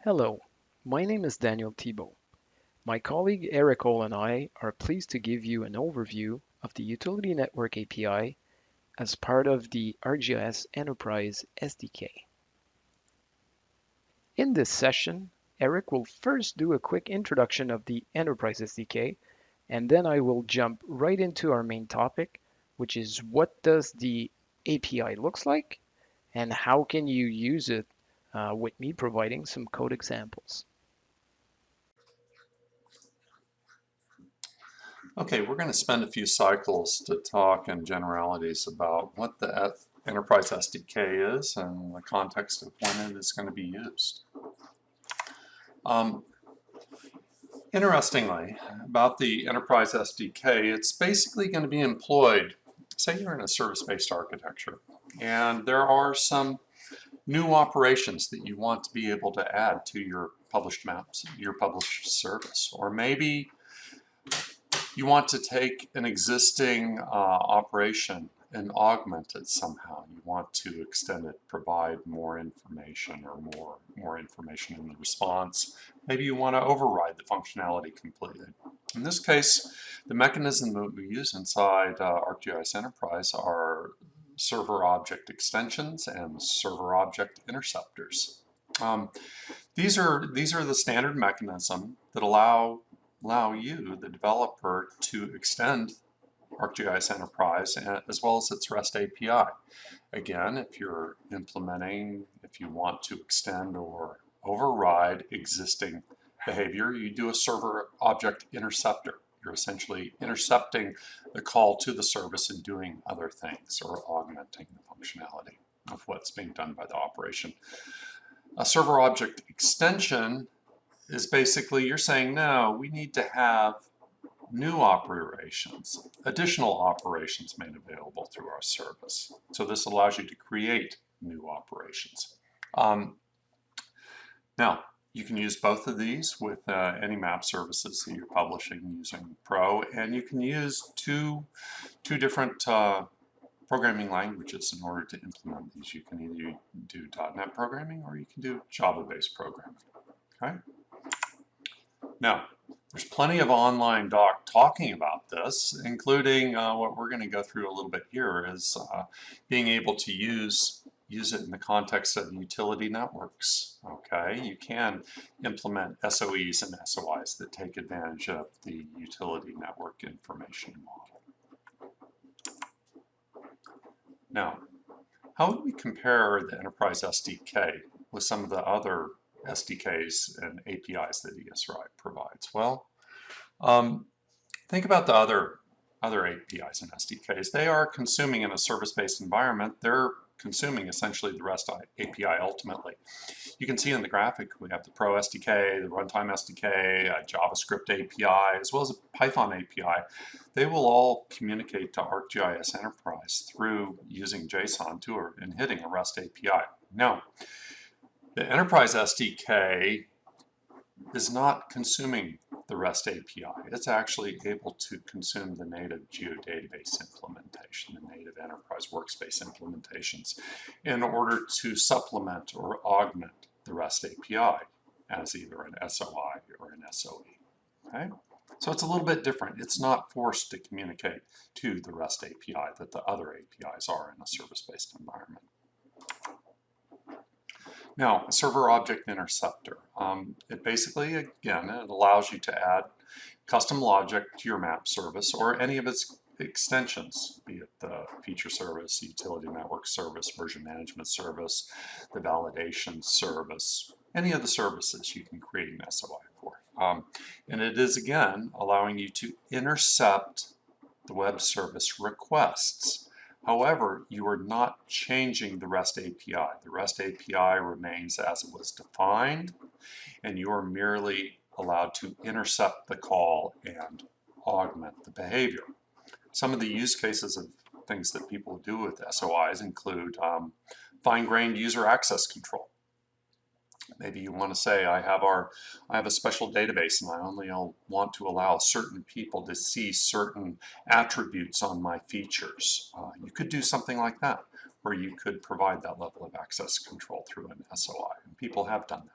Hello, my name is Daniel Thibault. My colleague Eric Ole and I are pleased to give you an overview of the Utility Network API as part of the ArcGIS Enterprise SDK. In this session, Eric will first do a quick introduction of the Enterprise SDK, and then I will jump right into our main topic, which is what does the API looks like and how can you use it with me providing some code examples. Okay, we're going to spend a few cycles to talk in generalities about what the Enterprise SDK is and the context of when it is going to be used. Interestingly, about the Enterprise SDK, it's basically going to be employed, say you're in a service-based architecture, and there are some new operations that you want to be able to add to your published maps, your published service, or maybe you want to take an existing operation and augment it somehow. You want to extend it, provide more information or more information in the response. Maybe you want to override the functionality completely. In this case, the mechanism that we use inside ArcGIS Enterprise are server object extensions and server object interceptors. These are the standard mechanism that allow you, the developer, to extend ArcGIS Enterprise as well as its REST API. Again, if you're implementing, if you want to extend or override existing behavior, you do a server object interceptor. You're essentially intercepting the call to the service and doing other things or augmenting the functionality of what's being done by the operation. A server object extension is basically you're saying, no, we need to have new operations, additional operations made available through our service. So this allows you to create new operations. Now, you can use both of these with any map services that you're publishing using Pro, and you can use two different programming languages in order to implement these. You can either do .NET programming or you can do Java-based programming. Okay? Now, there's plenty of online doc talking about this, including what we're going to go through a little bit here is being able to use it in the context of utility networks. Okay, you can implement SOEs and SOIs that take advantage of the utility network information model. Now, how would we compare the Enterprise SDK with some of the other SDKs and APIs that Esri provides? Well, think about the other APIs and SDKs. They are consuming in a service-based environment. They're consuming essentially the REST API ultimately. You can see in the graphic we have the Pro SDK, the Runtime SDK, a JavaScript API, as well as a Python API. They will all communicate to ArcGIS Enterprise through using JSON and hitting a REST API. Now, the Enterprise SDK is not consuming the REST API. It's actually able to consume the native geodatabase implementation, the native enterprise workspace implementations, in order to supplement or augment the REST API as either an SOI or an SOE. Okay? So it's a little bit different. It's not forced to communicate to the REST API that the other APIs are in a service-based environment. Now, a server object interceptor. It basically, again, it allows you to add custom logic to your map service or any of its extensions, be it the feature service, utility network service, version management service, the validation service, any of the services you can create an SOI for. And it is, again, allowing you to intercept the web service requests. However, you are not changing the REST API. The REST API remains as it was defined, and you are merely allowed to intercept the call and augment the behavior. Some of the use cases of things that people do with SOIs include fine-grained user access control. Maybe you want to say, I have a special database and I only want to allow certain people to see certain attributes on my features. You could do something like that, where you could provide that level of access control through an SOI, and people have done that.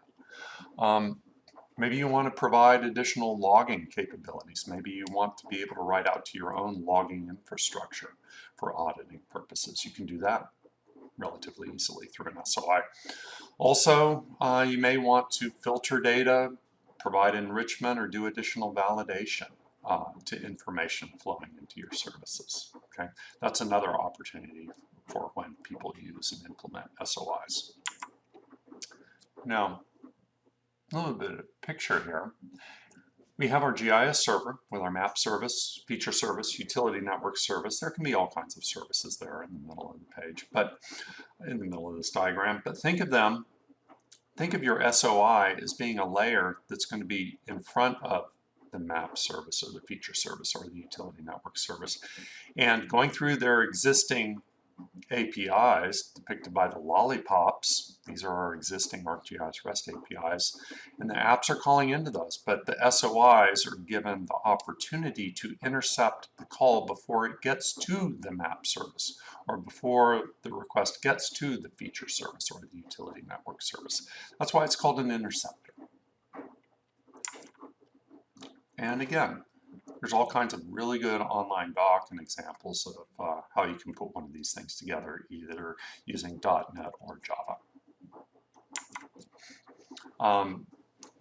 Maybe you want to provide additional logging capabilities. Maybe you want to be able to write out to your own logging infrastructure for auditing purposes. You can do that relatively easily through an SOI. Also, you may want to filter data, provide enrichment, or do additional validation to information flowing into your services. Okay, that's another opportunity for when people use and implement SOIs. Now, a little bit of picture here. We have our GIS server with our map service, feature service, utility network service. There can be all kinds of services there in the middle of the page, but in the middle of this diagram. But think of them, think of your SOI as being a layer that's going to be in front of the map service or the feature service or the utility network service. And going through their existing APIs depicted by the lollipops. These are our existing ArcGIS REST APIs, and the apps are calling into those, but the SOIs are given the opportunity to intercept the call before it gets to the map service or before the request gets to the feature service or the utility network service. That's why it's called an interceptor. And again, there's all kinds of really good online doc and examples of how you can put one of these things together, either using .NET or Java.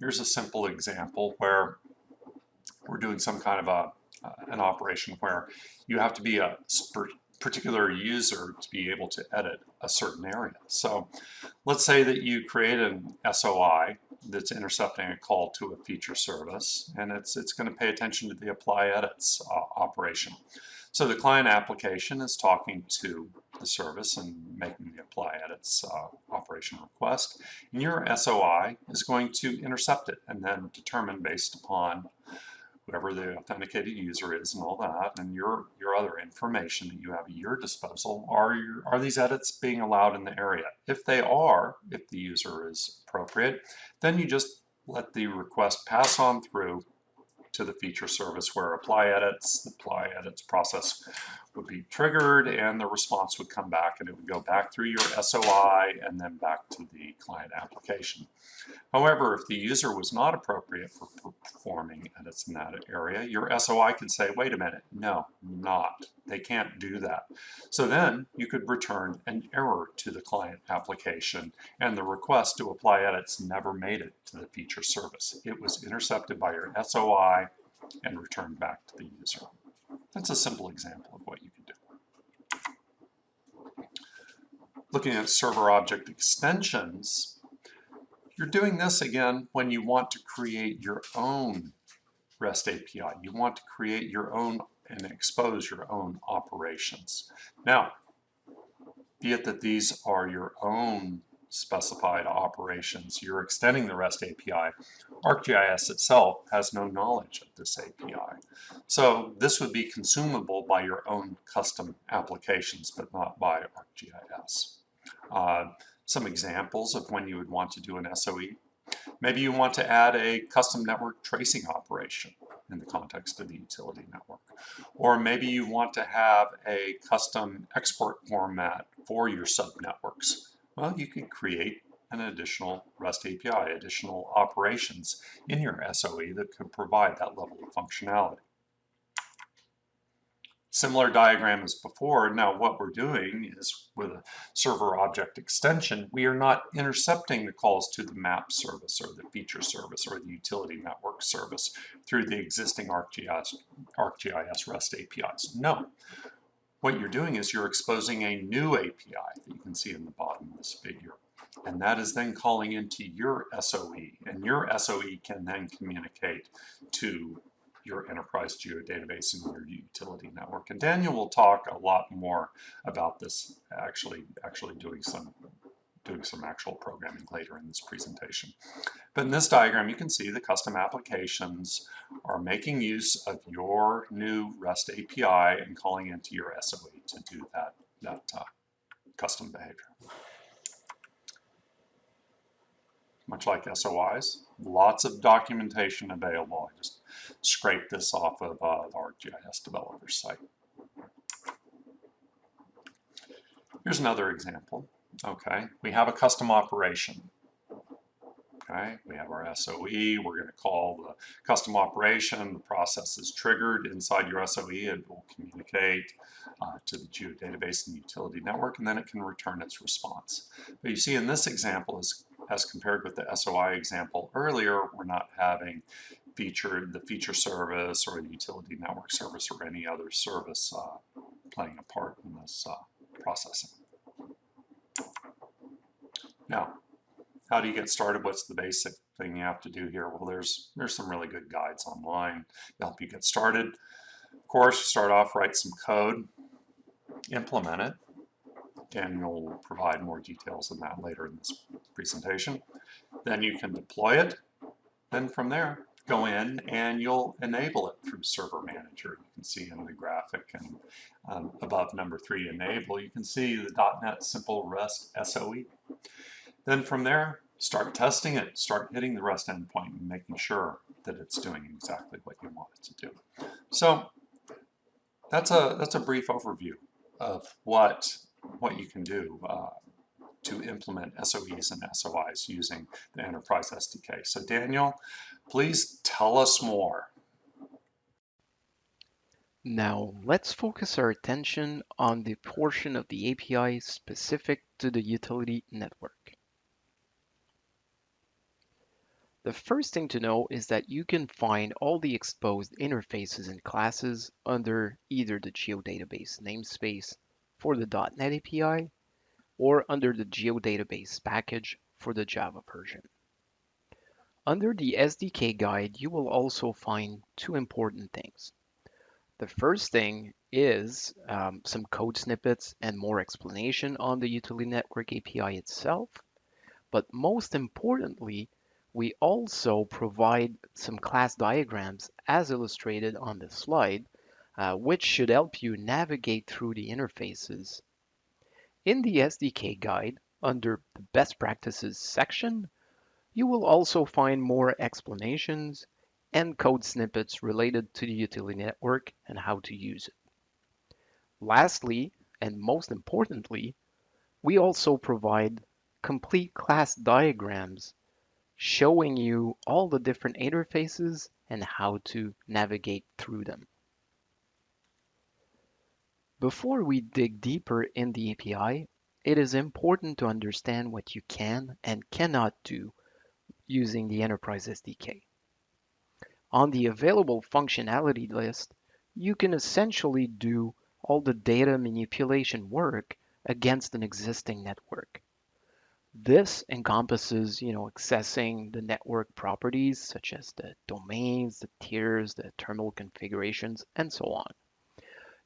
Here's a simple example where we're doing some kind of an operation where you have to be a particular user to be able to edit a certain area. So let's say that you create an SOI that's intercepting a call to a feature service, and it's going to pay attention to the apply edits operation. So the client application is talking to the service and making the apply edits operation request, and your SOI is going to intercept it and then determine based upon whoever the authenticated user is and all that, and your other information that you have at your disposal, are these edits being allowed in the area? If they are, if the user is appropriate, then you just let the request pass on through to the feature service where the apply edits process would be triggered, and the response would come back, and it would go back through your SOI and then back to the client application. However, if the user was not appropriate for performing edits in that area, your SOI could say, wait a minute, no, not. They can't do that. So then you could return an error to the client application, and the request to apply edits never made it to the feature service. It was intercepted by your SOI and returned back to the user. That's a simple example of what you can do. Looking at server object extensions, you're doing this again when you want to create your own REST API. You want to create your own and expose your own operations. Now, be it that these are your own specified operations, you're extending the REST API. ArcGIS itself has no knowledge of this API. So this would be consumable by your own custom applications, but not by ArcGIS. Some examples of when you would want to do an SOE. Maybe you want to add a custom network tracing operation in the context of the utility network. Or maybe you want to have a custom export format for your subnetworks. Well, you could create an additional REST API, additional operations in your SOE that could provide that level of functionality. Similar diagram as before. Now what we're doing is with a server object extension, we are not intercepting the calls to the map service or the feature service or the utility network service through the existing ArcGIS REST APIs. No. What you're doing is you're exposing a new API that you can see in the bottom of this figure. And that is then calling into your SOE. And your SOE can then communicate to your enterprise geodatabase and your utility network. And Daniel will talk a lot more about this, actually doing some actual programming later in this presentation. But in this diagram, you can see the custom applications are making use of your new REST API and calling into your SOE to do that custom behavior. Much like SOIs, lots of documentation available. I just scraped this off of the ArcGIS developer site. Here's another example. Okay, we have a custom operation. Okay, we have our SOE. We're going to call the custom operation. The process is triggered inside your SOE. It will communicate to the geodatabase and utility network, and then it can return its response. But you see in this example, as compared with the SOI example earlier, we're not having the feature service or the utility network service or any other service playing a part in this processing. Now, how do you get started? What's the basic thing you have to do here? Well, there's some really good guides online to help you get started. Of course, you start off, write some code, implement it. Daniel will provide more details on that later in this presentation. Then you can deploy it. Then from there, go in and you'll enable it through Server Manager. You can see in the graphic and above number 3, enable, you can see the .NET Simple REST SOE. Then from there, start testing it, start hitting the REST endpoint and making sure that it's doing exactly what you want it to do. So that's a brief overview of what you can do to implement SOEs and SOIs using the Enterprise SDK. So Daniel, please tell us more. Now, let's focus our attention on the portion of the API specific to the utility network. The first thing to know is that you can find all the exposed interfaces and classes under either the geodatabase namespace for the .NET API or under the geodatabase package for the Java version. Under the SDK guide, you will also find two important things. The first thing is some code snippets and more explanation on the utility network API itself. But most importantly, we also provide some class diagrams as illustrated on the slide, which should help you navigate through the interfaces. In the SDK guide, under the best practices section, you will also find more explanations and code snippets related to the utility network and how to use it. Lastly, and most importantly, we also provide complete class diagrams showing you all the different interfaces and how to navigate through them. Before we dig deeper in the API, it is important to understand what you can and cannot do using the Enterprise SDK. On the available functionality list, you can essentially do all the data manipulation work against an existing network. This encompasses, accessing the network properties such as the domains, the tiers, the terminal configurations, and so on.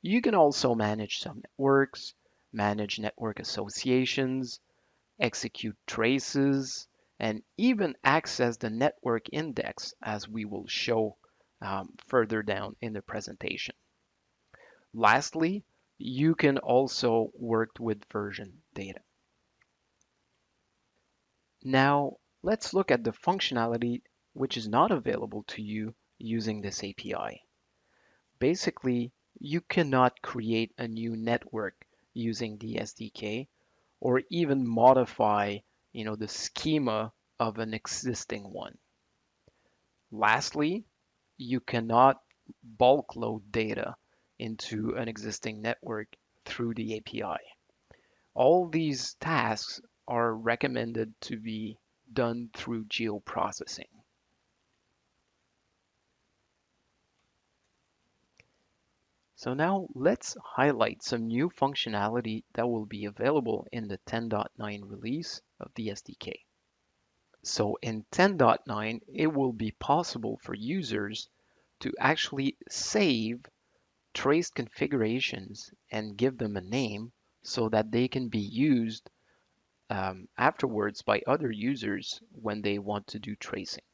You can also manage some networks, manage network associations, execute traces, and even access the network index, as we will show further down in the presentation. Lastly, you can also work with version data. Now, let's look at the functionality which is not available to you using this API. Basically, you cannot create a new network using the SDK or even modify, the schema of an existing one. Lastly, you cannot bulk load data into an existing network through the API. All these tasks are recommended to be done through geoprocessing. So now let's highlight some new functionality that will be available in the 10.9 release of the SDK. So in 10.9, it will be possible for users to actually save traced configurations and give them a name so that they can be used afterwards by other users when they want to do tracing.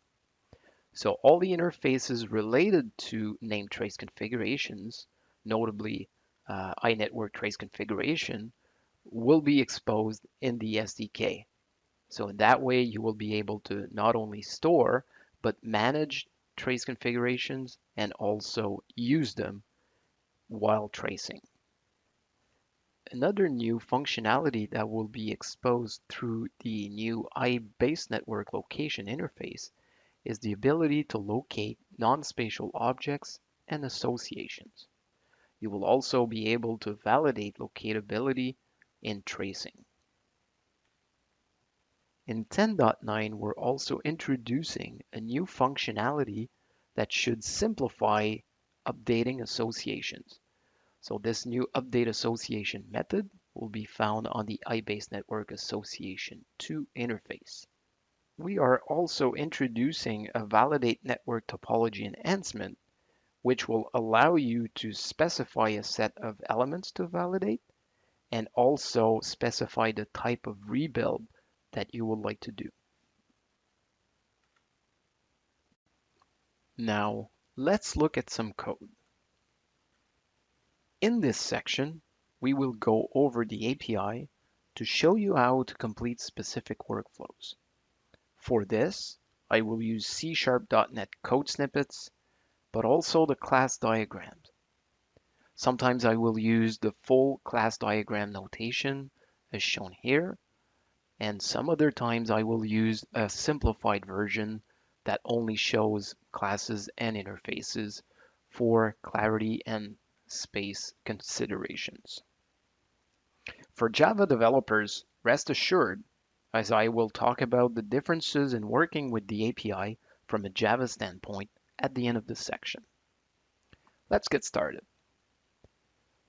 So all the interfaces related to name trace configurations, notably iNetwork trace configuration, will be exposed in the SDK. So in that way, you will be able to not only store, but manage trace configurations and also use them while tracing. Another new functionality that will be exposed through the new iBase Network Location interface is the ability to locate non-spatial objects and associations. You will also be able to validate locatability in tracing. In 10.9, we're also introducing a new functionality that should simplify updating associations. So this new update association method will be found on the iBase Network Association 2 interface. We are also introducing a validate network topology enhancement, which will allow you to specify a set of elements to validate and also specify the type of rebuild that you would like to do. Now, let's look at some code. In this section, we will go over the API to show you how to complete specific workflows. For this, I will use C#.NET code snippets, but also the class diagrams. Sometimes I will use the full class diagram notation as shown here, and some other times I will use a simplified version that only shows classes and interfaces for clarity and space considerations. For Java developers, rest assured, as I will talk about the differences in working with the API from a Java standpoint at the end of this section. Let's get started.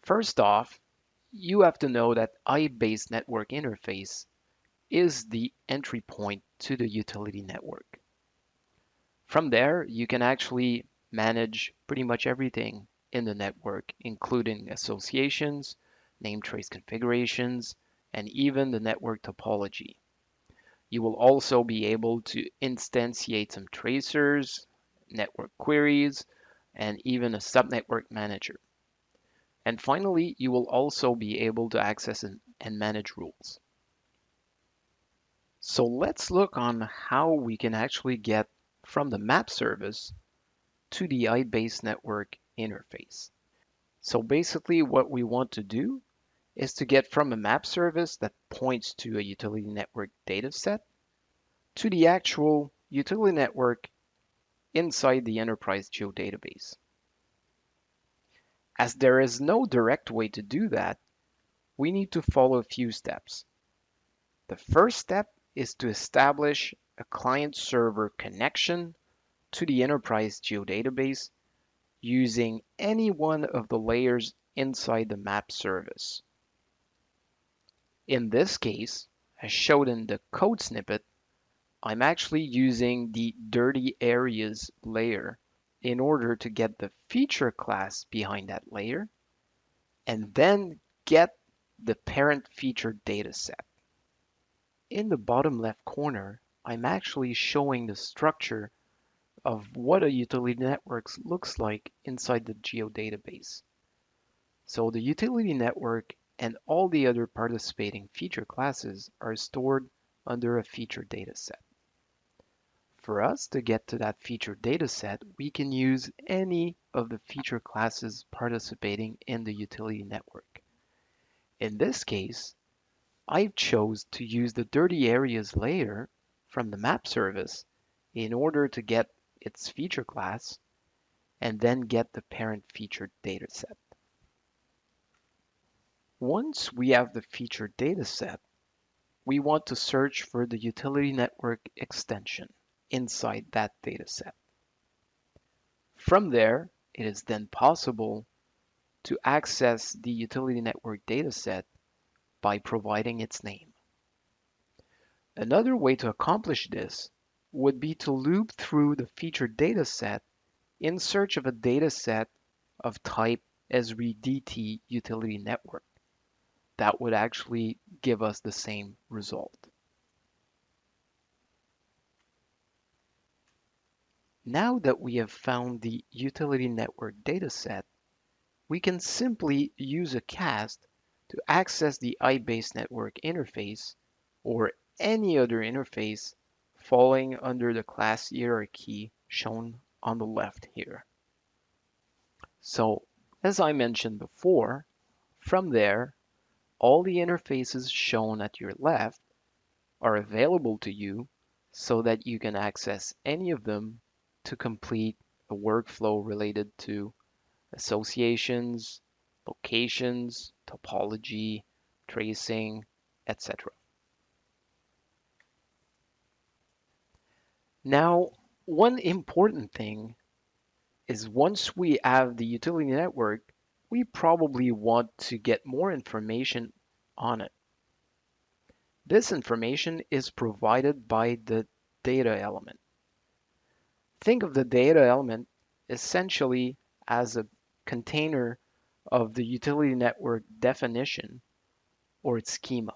First off, you have to know that iBase Network Interface is the entry point to the utility network. From there, you can actually manage pretty much everything in the network, including associations, name trace configurations, and even the network topology. You will also be able to instantiate some tracers, network queries, and even a subnetwork manager. And finally, you will also be able to access and manage rules. So let's look on how we can actually get from the map service to the iBase network interface. So basically what we want to do is to get from a map service that points to a utility network dataset to the actual utility network inside the enterprise geodatabase. As there is no direct way to do that, we need to follow a few steps. The first step is to establish a client-server connection to the enterprise geodatabase using any one of the layers inside the map service. In this case, as shown in the code snippet, I'm actually using the dirty areas layer in order to get the feature class behind that layer and then get the parent feature dataset. In the bottom left corner, I'm actually showing the structure of what a utility network looks like inside the geodatabase. So the utility network and all the other participating feature classes are stored under a feature dataset. For us to get to that feature dataset, we can use any of the feature classes participating in the utility network. In this case, I chose to use the dirty areas layer from the map service in order to get its feature class and then get the parent feature dataset. Once we have the feature dataset, we want to search for the utility network extension inside that dataset. From there, it is then possible to access the utility network dataset by providing its name. Another way to accomplish this would be to loop through the feature dataset in search of a dataset of type Esri DT utility network. That would actually give us the same result. Now that we have found the utility network dataset, we can simply use a cast to access the iBase network interface or any other interface falling under the class hierarchy shown on the left here. So, as I mentioned before, from there, all the interfaces shown at your left are available to you so that you can access any of them to complete a workflow related to associations, locations, topology, tracing, etc. Now, one important thing is once we have the utility network, we probably want to get more information on it. This information is provided by the data element. Think of the data element essentially as a container of the utility network definition or its schema.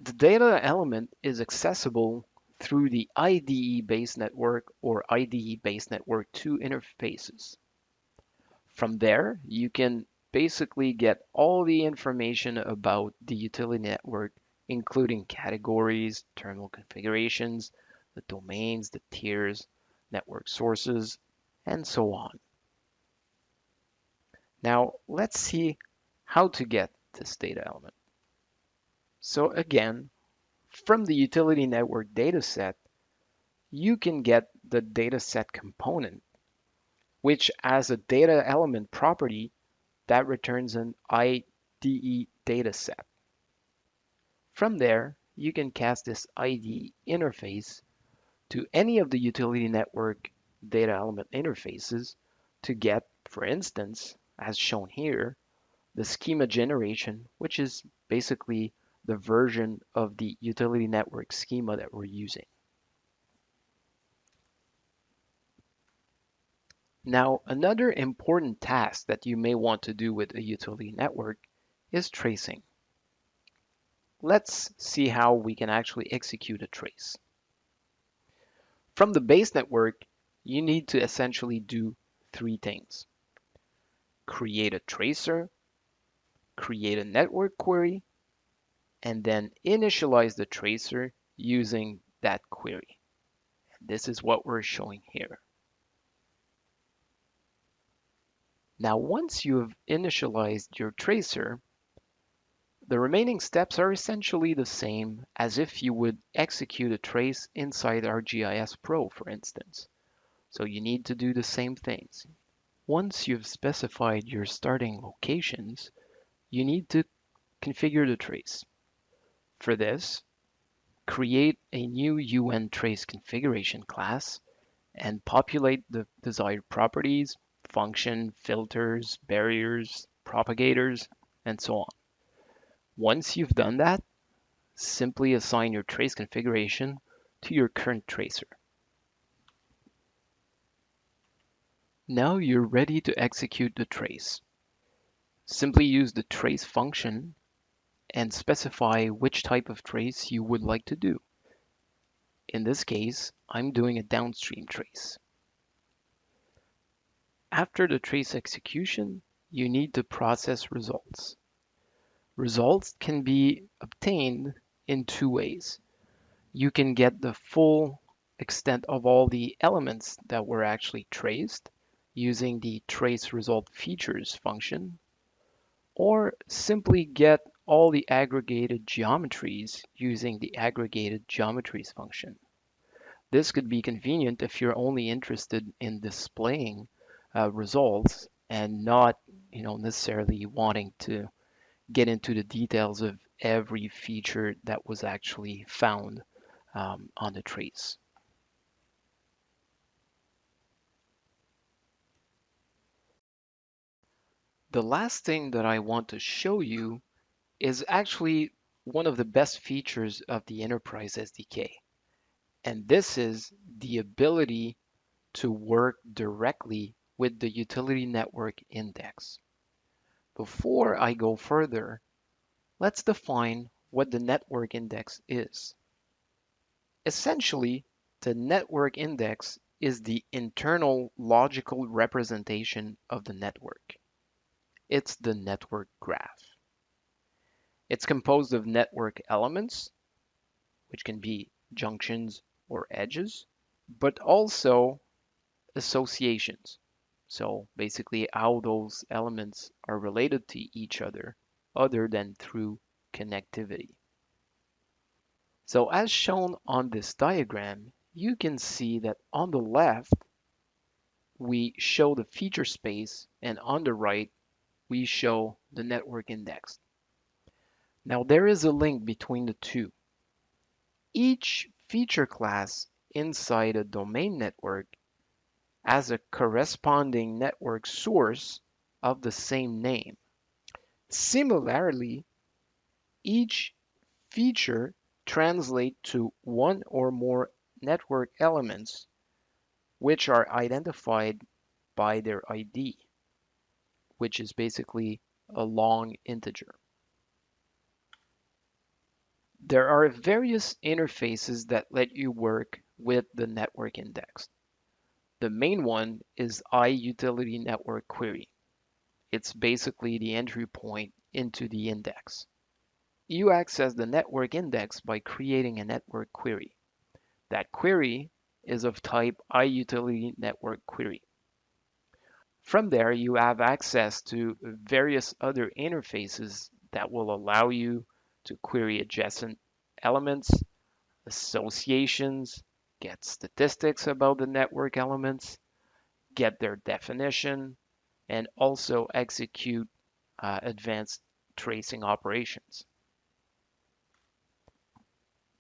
The data element is accessible through the IDE base network or IDE base network 2 interfaces. From there, you can basically get all the information about the utility network, including categories, terminal configurations, the domains, the tiers, network sources, and so on. Now, let's see how to get this data element. So again, from the utility network dataset, you can get the dataset component, which as a data element property that returns an IDE dataset. From there, you can cast this IDE interface to any of the utility network data element interfaces to get, for instance, as shown here, the schema generation, which is basically the version of the utility network schema that we're using. Now, another important task that you may want to do with a utility network is tracing. Let's see how we can actually execute a trace. From the base network, you need to essentially do three things. Create a tracer, create a network query, and then initialize the tracer using that query. This is what we're showing here. Now, once you have initialized your tracer, the remaining steps are essentially the same as if you would execute a trace inside ArcGIS Pro, for instance. So you need to do the same things. Once you've specified your starting locations, you need to configure the trace. For this, create a new UN trace configuration class and populate the desired properties, function, filters, barriers, propagators, and so on. Once you've done that, simply assign your trace configuration to your current tracer. Now you're ready to execute the trace. Simply use the trace function and specify which type of trace you would like to do. In this case, I'm doing a downstream trace. After the trace execution, you need to process results. Results can be obtained in two ways. You can get the full extent of all the elements that were actually traced using the trace result features function, or simply get all the aggregated geometries using the aggregated geometries function. This could be convenient if you're only interested in displaying results and not, necessarily wanting to get into the details of every feature that was actually found on the trace. The last thing that I want to show you is actually one of the best features of the Enterprise SDK. And this is the ability to work directly with the utility network index. Before I go further, let's define what the network index is. Essentially, the network index is the internal logical representation of the network. It's the network graph. It's composed of network elements, which can be junctions or edges, but also associations. So basically how those elements are related to each other other than through connectivity. So as shown on this diagram, you can see that on the left, we show the feature space, and on the right, we show the network index. Now there is a link between the two. Each feature class inside a domain network has a corresponding network source of the same name. Similarly, each feature translates to one or more network elements which are identified by their ID, which is basically a long integer. There are various interfaces that let you work with the network index. The main one is iUtility Network Query. It's basically the entry point into the index. You access the network index by creating a network query. That query is of type iUtility Network Query. From there, you have access to various other interfaces that will allow you to query adjacent elements, associations, get statistics about the network elements, get their definition, and also execute advanced tracing operations.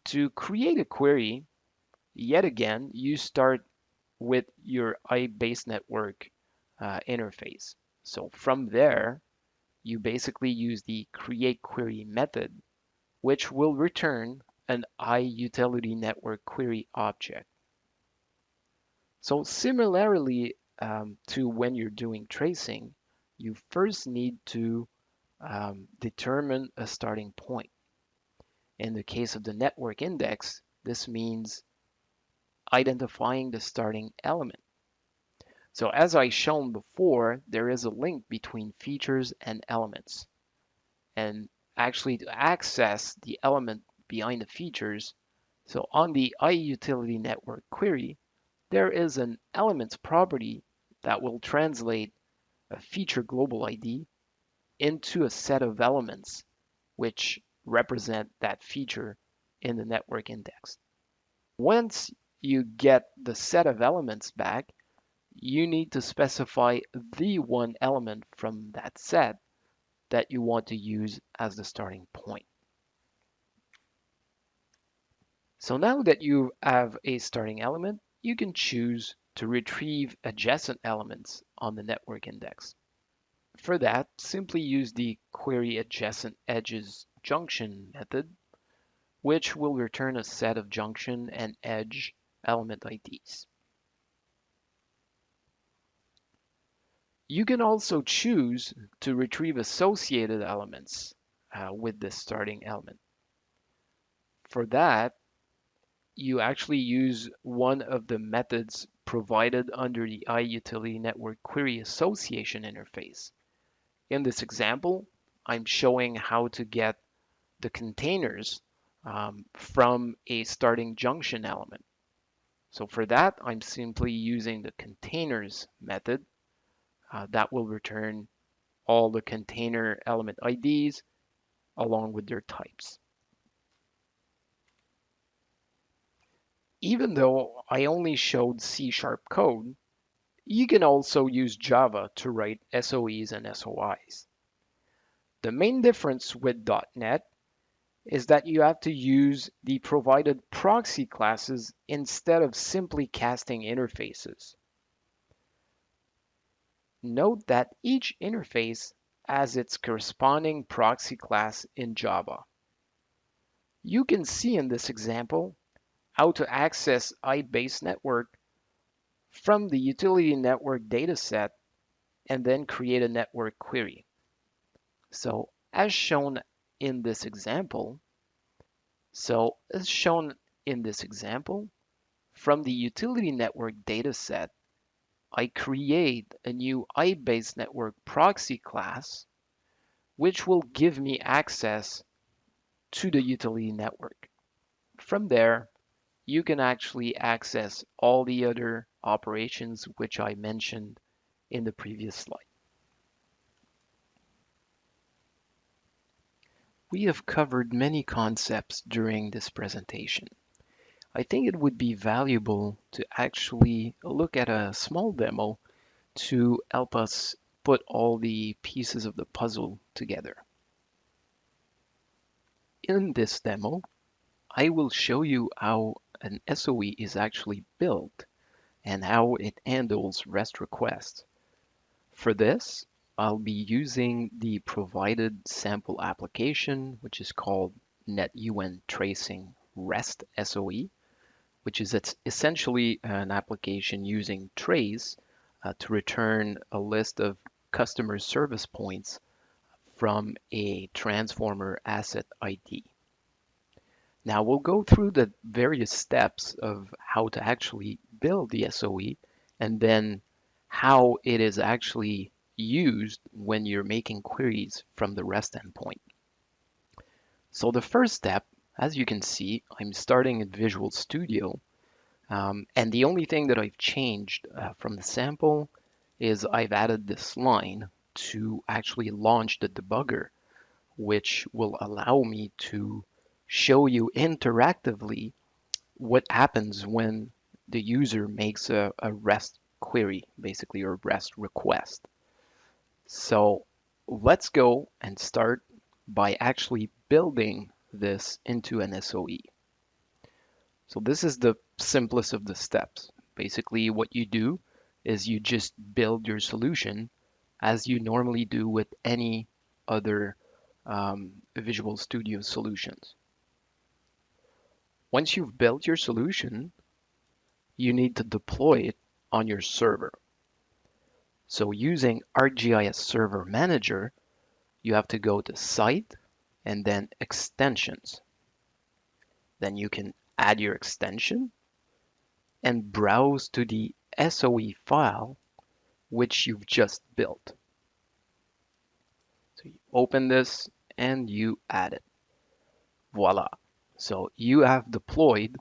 To create a query, yet again, you start with your iBase network interface. So from there, you basically use the create query method, which will return an iUtility network query object. So similarly to when you're doing tracing, you first need to determine a starting point. In the case of the network index, this means identifying the starting element. So as I shown before, there is a link between features and elements. And actually to access the element behind the features, so on the iUtility network query, there is an elements property that will translate a feature global ID into a set of elements which represent that feature in the network index. Once you get the set of elements back, you need to specify the one element from that set that you want to use as the starting point. So now that you have a starting element, you can choose to retrieve adjacent elements on the network index. For that, simply use the query adjacent edges junction method, which will return a set of junction and edge element IDs. You can also choose to retrieve associated elements with the starting element. For that, you actually use one of the methods provided under the iUtility Network Query Association interface. In this example, I'm showing how to get the containers from a starting junction element. So for that, I'm simply using the containers method that will return all the container element IDs along with their types. Even though I only showed C# code, you can also use Java to write SOEs and SOIs. The main difference with .NET is that you have to use the provided proxy classes instead of simply casting interfaces. Note that each interface has its corresponding proxy class in Java. You can see in this example how to access iBase network from the utility network dataset and then create a network query. So as shown in this example, from the utility network dataset, I create a new iBase network proxy class, which will give me access to the utility network. From there, you can actually access all the other operations which I mentioned in the previous slide. We have covered many concepts during this presentation. I think it would be valuable to actually look at a small demo to help us put all the pieces of the puzzle together. In this demo, I will show you how an SOE is actually built and how it handles REST requests. For this, I'll be using the provided sample application, which is called NetUN Tracing REST SOE, which is essentially an application using trace to return a list of customer service points from a transformer asset ID. Now we'll go through the various steps of how to actually build the SOE and then how it is actually used when you're making queries from the REST endpoint. So the first step, as you can see, I'm starting in Visual Studio. And the only thing that I've changed from the sample is I've added this line to actually launch the debugger, which will allow me to show you interactively what happens when the user makes a REST query, basically, or REST request. So let's go and start by actually building this into an SOE. So this is the simplest of the steps. Basically, what you do is you just build your solution as you normally do with any other Visual Studio solutions. Once you've built your solution, you need to deploy it on your server. So using ArcGIS Server Manager, you have to go to Site and then Extensions. Then you can add your extension and browse to the SOE file which you've just built. So you open this and you add it. Voila. So you have deployed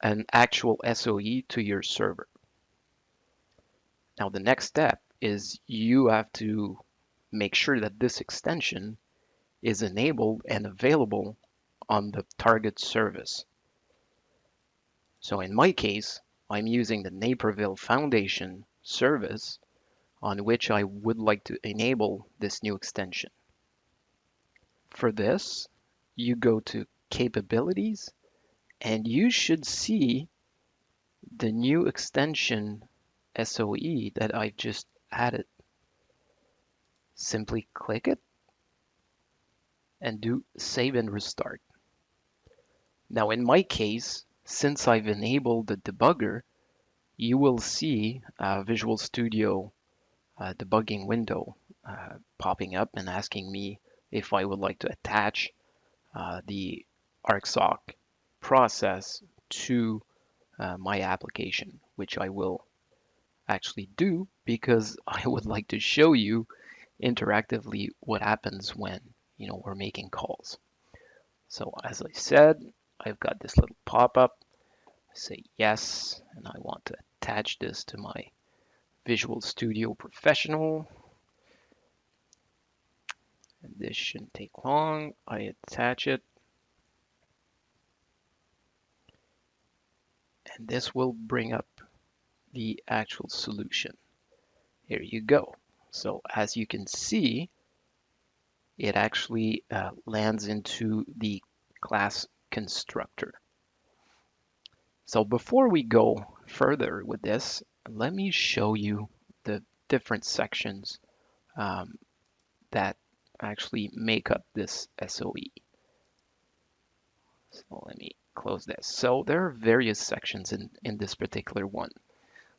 an actual SOE to your server. Now the next step is you have to make sure that this extension is enabled and available on the target service. So in my case, I'm using the Naperville Foundation service on which I would like to enable this new extension. For this, you go to Capabilities, and you should see the new extension SOE that I've just added. Simply click it and do Save and Restart. Now in my case, since I've enabled the debugger, you will see a Visual Studio debugging window popping up and asking me if I would like to attach the ArcSoc process to my application, which I will actually do because I would like to show you interactively what happens when we're making calls. So as I said, I've got this little pop-up. Say yes, and I want to attach this to my Visual Studio Professional. And this shouldn't take long. I attach it. And this will bring up the actual solution. Here you go. So as you can see, it actually lands into the class constructor. So before we go further with this, let me show you the different sections that actually make up this SOE. So let me close this. So there are various sections in this particular one.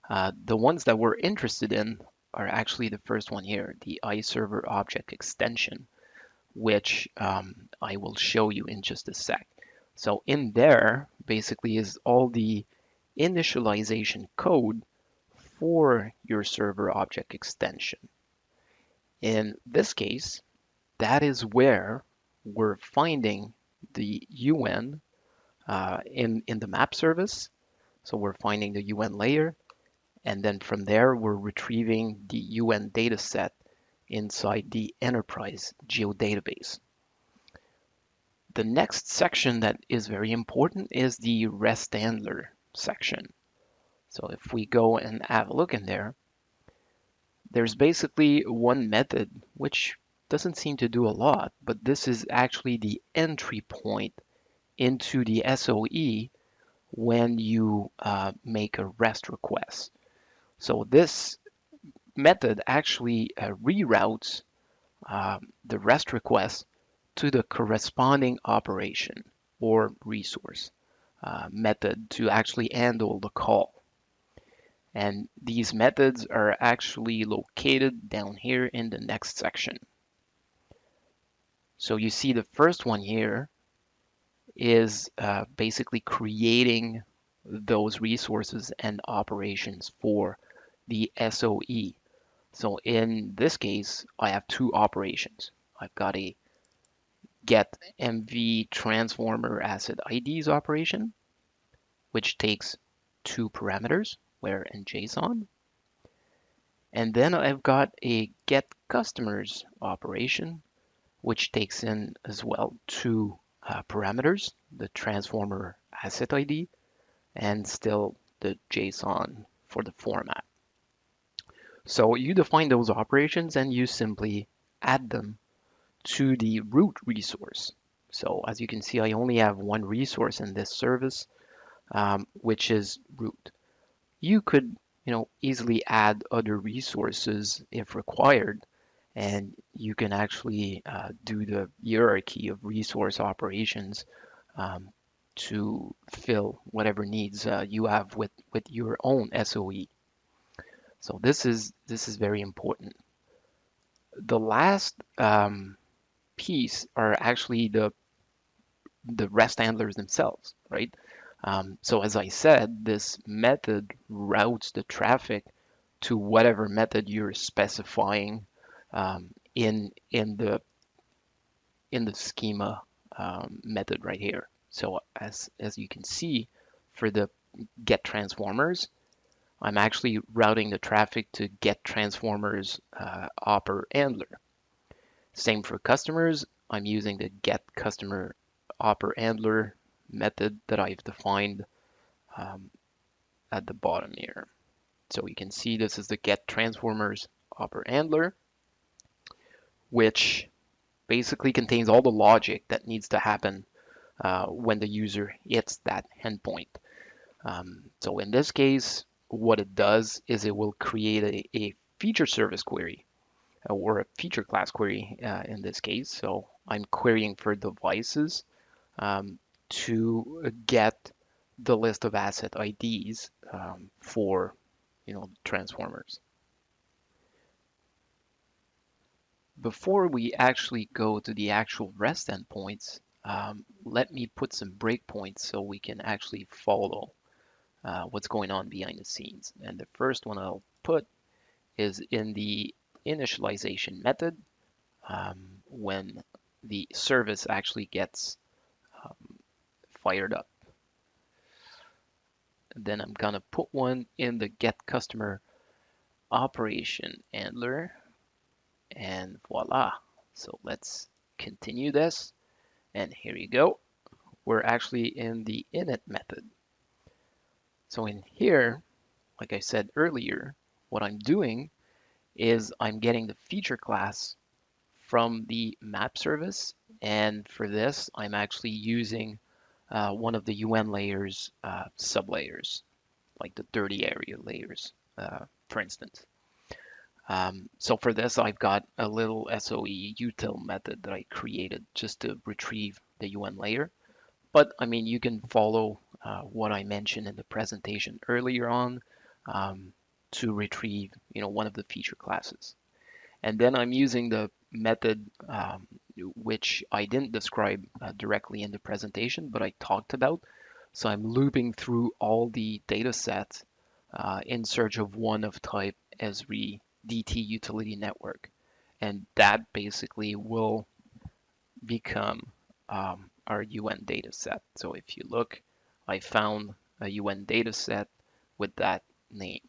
The ones that we're interested in are actually the first one here, the iServer object extension, which I will show you in just a sec. So in there basically is all the initialization code for your server object extension. In this case, that is where we're finding the UN in the map service. So we're finding the UN layer, and then from there we're retrieving the UN dataset inside the enterprise geodatabase. The next section that is very important is the REST handler section. So if we go and have a look in there, there's basically one method which doesn't seem to do a lot, but this is actually the entry point into the SOE when you make a REST request. So this method actually reroutes the REST request to the corresponding operation or resource method to actually handle the call. And these methods are actually located down here in the next section. So you see the first one here is basically creating those resources and operations for the SOE. So in this case, I have two operations. I've got a get MV transformer asset IDs operation, which takes two parameters, where and JSON. And then I've got a get customers operation, which takes in as well two parameters, the transformer asset ID and still the JSON for the format. So you define those operations and you simply add them to the root resource. So as you can see, I only have one resource in this service, which is root. You could, easily add other resources if required, and you can actually do the hierarchy of resource operations to fill whatever needs you have with your own SOE. So this is very important. The last piece are actually the REST handlers themselves, right? So as I said, this method routes the traffic to whatever method you're specifying in the schema method right here. So as you can see, for the get transformers, I'm actually routing the traffic to get transformers oper handler. Same for customers. I'm using the get customer oper handler method that I've defined at the bottom here. So you can see this is the get transformers oper handler, which basically contains all the logic that needs to happen when the user hits that endpoint. So in this case, what it does is it will create a feature service query or a feature class query in this case. So I'm querying for devices to get the list of asset IDs for transformers. Before we actually go to the actual REST endpoints, let me put some breakpoints so we can actually follow what's going on behind the scenes. And the first one I'll put is in the initialization method when the service actually gets fired up. Then I'm gonna put one in the get customer operation handler, and voila. So let's continue this, and here you go. We're actually in the init method. So in here, like I said earlier, what I'm doing is I'm getting the feature class from the map service, and for this I'm actually using one of the UN layers sublayers, like the dirty area layers, for instance. So for this, I've got a little SOE util method that I created just to retrieve the UN layer. But I mean, you can follow what I mentioned in the presentation earlier on to retrieve, one of the feature classes. And then I'm using the method which I didn't describe directly in the presentation, but I talked about. So I'm looping through all the data sets in search of one of type Esri DT utility network. And that basically will become our UN data set. So if you look, I found a UN data set with that name.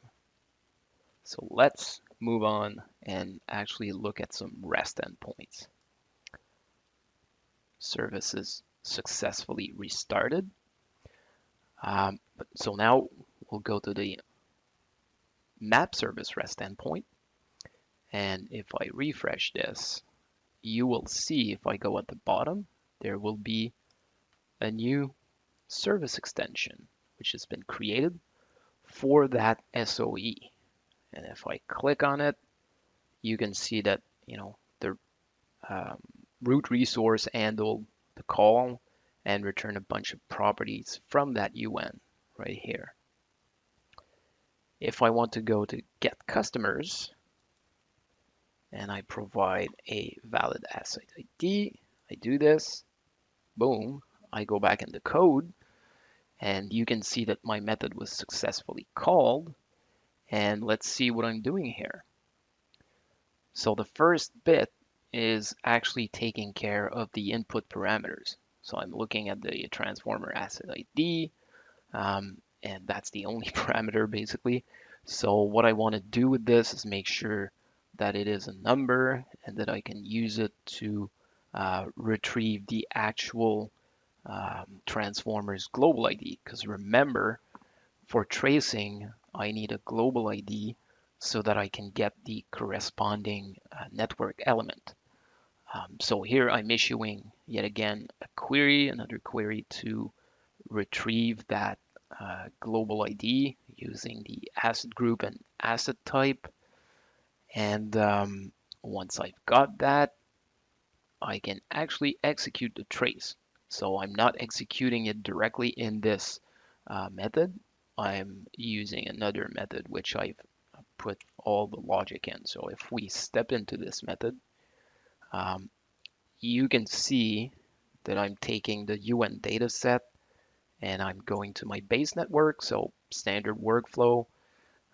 So let's move on and actually look at some REST endpoints. Services successfully restarted. So now we'll go to the map service REST endpoint. And if I refresh this, you will see if I go at the bottom, there will be a new service extension, which has been created for that SOE. And if I click on it, you can see that, the um, root resource handled the call and return a bunch of properties from that UN right here. If I want to go to get customers and I provide a valid asset ID, I do this, boom, I go back in the code and you can see that my method was successfully called. And let's see what I'm doing here. So the first bit is actually taking care of the input parameters. So I'm looking at the transformer asset ID, and that's the only parameter basically. So what I want to do with this is make sure that it is a number and that I can use it to retrieve the actual transformer's global ID. Because remember, for tracing, I need a global ID so that I can get the corresponding network element. So here I'm issuing yet again a query, another query to retrieve that global ID using the asset group and asset type. And once I've got that, I can actually execute the trace. So I'm not executing it directly in this method. I'm using another method which I've put all the logic in. So if we step into this method, um, you can see that I'm taking the UN data set and I'm going to my base network, so standard workflow.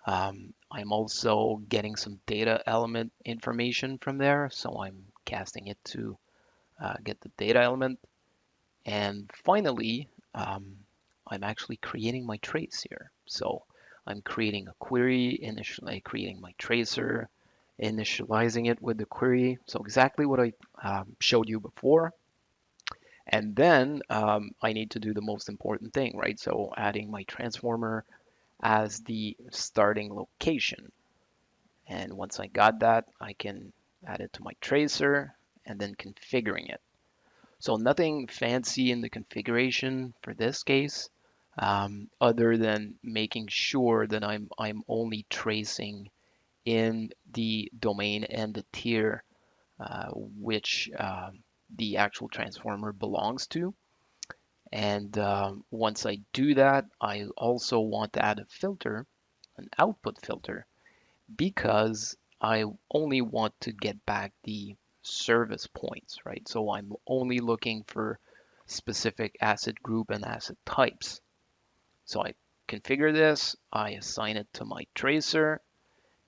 I'm also getting some data element information from there, so I'm casting it to get the data element. And finally, I'm actually creating my trace here. So I'm creating a query, initially creating my tracer, initializing it with the query. So exactly what I showed you before. And then I need to do the most important thing, right? So adding my transformer as the starting location. And once I got that, I can add it to my tracer and then configuring it. So nothing fancy in the configuration for this case, other than making sure that I'm only tracing in the domain and the tier which the actual transformer belongs to. And once I do that, I also want to add a filter, an output filter, because I only want to get back the service points, right? So I'm only looking for specific asset group and asset types. So I configure this, I assign it to my tracer,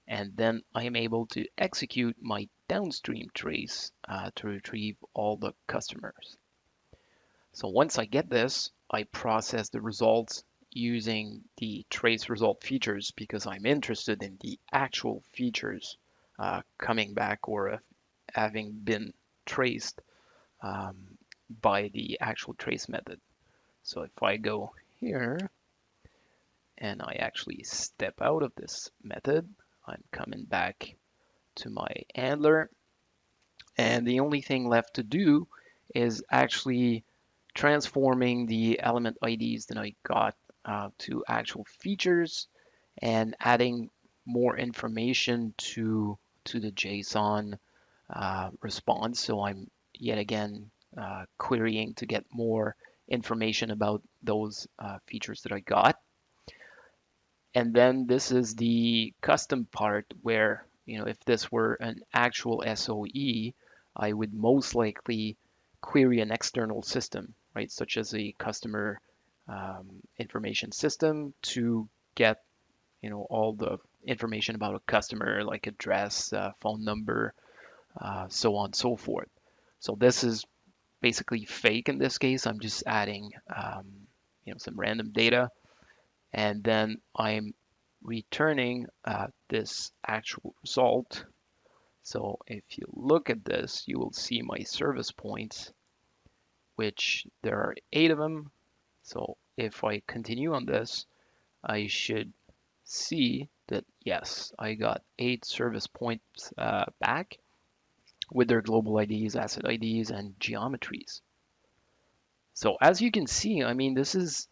and then I am able to execute my downstream trace to retrieve all the customers. So once I get this, I process the results using the trace result features because I'm interested in the actual features coming back or having been traced by the actual trace method. So if I go here and I actually step out of this method, I'm coming back to my handler, and the only thing left to do is actually transforming the element IDs that I got to actual features and adding more information to the JSON response. So I'm yet again querying to get more information about those features that I got. And then this is the custom part where, if this were an actual SOE, I would most likely query an external system, right, such as a customer information system to get, all the information about a customer, like address, phone number, so on and so forth. So this is basically fake in this case. I'm just adding, some random data, and then I'm returning this actual result. So if you look at this, you will see my service points which there are 8 of them. So if I continue on this, I should see that yes, I got 8 service points back with their global IDs, asset IDs, and geometries. So as you can see, I mean, this is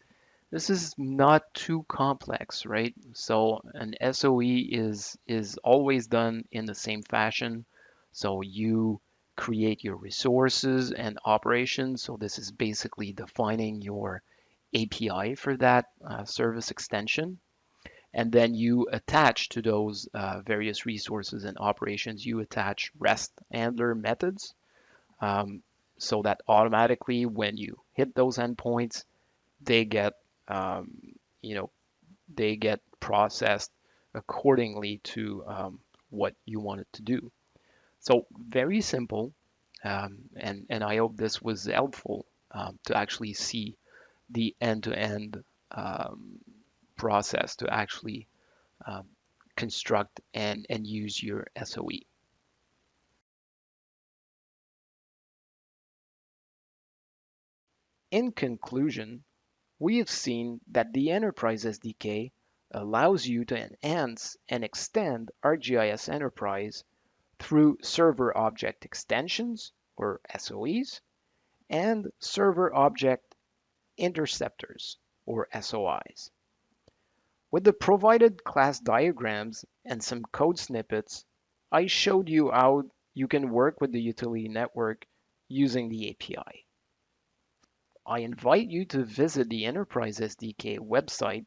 not too complex, right? So an SOE is always done in the same fashion. So you create your resources and operations. So this is basically defining your API for that service extension. And then you attach to those various resources and operations, you attach REST handler methods, um, so that automatically when you hit those endpoints, they get um, you know they get processed accordingly to what you want it to do. So very simple, and I hope this was helpful to actually see the end-to-end process to actually um, construct and use your SOE. In conclusion, we have seen that the Enterprise SDK allows you to enhance and extend ArcGIS Enterprise through server object extensions, or SOEs, and server object interceptors, or SOIs. With the provided class diagrams and some code snippets, I showed you how you can work with the utility network using the API. I invite you to visit the Enterprise SDK website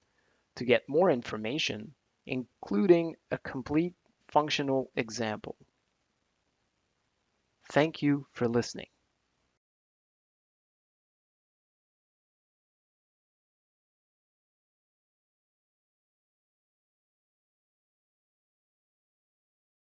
to get more information, including a complete functional example. Thank you for listening.